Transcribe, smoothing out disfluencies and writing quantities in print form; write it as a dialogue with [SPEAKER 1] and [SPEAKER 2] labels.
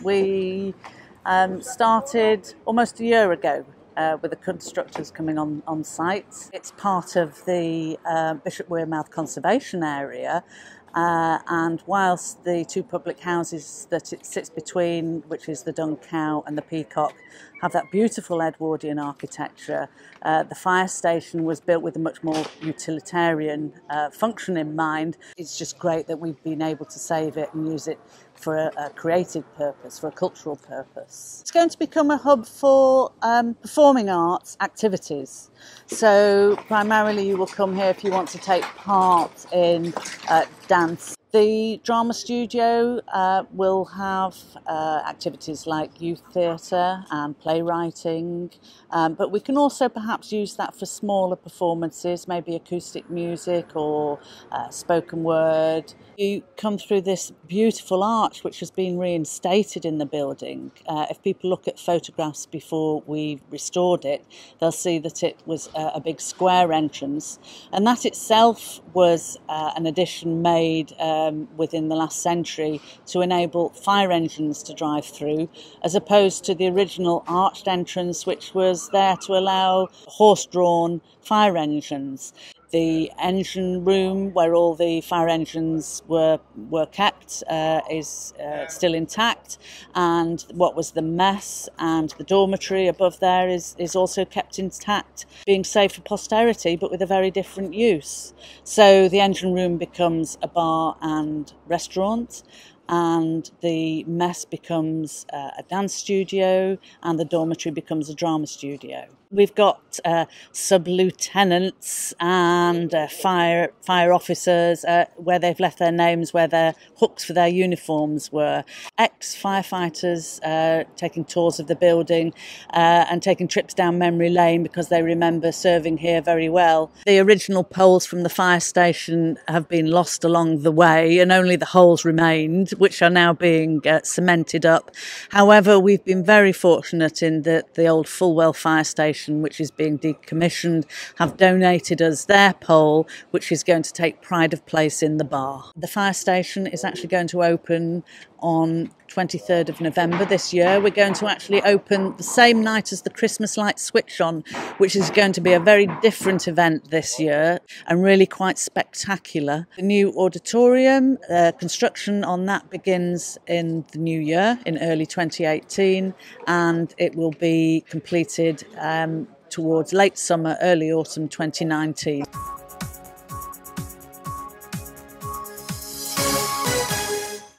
[SPEAKER 1] We started almost a year ago with the constructors coming on site. It's part of the Bishop Wearmouth Conservation Area, and whilst the two public houses that it sits between, which is the Dun Cow and the Peacock, have that beautiful Edwardian architecture, the fire station was built with a much more utilitarian function in mind. It's just great that we've been able to save it and use it for a creative purpose, for a cultural purpose. It's going to become a hub for performing arts activities. So primarily you will come here if you want to take part in dance. The drama studio will have activities like youth theatre and playwriting, but we can also perhaps use that for smaller performances, maybe acoustic music or spoken word. You come through this beautiful arch which has been reinstated in the building. If people look at photographs before we restored it, they'll see that it was a big square entrance, and that itself was an addition made within the last century to enable fire engines to drive through, as opposed to the original arched entrance which was there to allow horse-drawn fire engines. The engine room where all the fire engines were kept is still intact, and what was the mess and the dormitory above there is also kept intact, being saved for posterity but with a very different use. So the engine room becomes a bar and restaurant, and the mess becomes a dance studio, and the dormitory becomes a drama studio. We've got sub-lieutenants and fire officers where they've left their names, where their hooks for their uniforms were. Ex-firefighters taking tours of the building and taking trips down memory lane because they remember serving here very well. The original poles from the fire station have been lost along the way, and only the holes remained, which are now being cemented up. However, we've been very fortunate in that the old Fulwell fire station, which is being decommissioned, have donated us their pole, which is going to take pride of place in the bar. The fire station is actually going to open on 23rd of November this year. We're going to actually open the same night as the Christmas light switch on, which is going to be a very different event this year and really quite spectacular. The new auditorium, construction on that begins in the new year, in early 2018, and it will be completed towards late summer, early autumn 2019.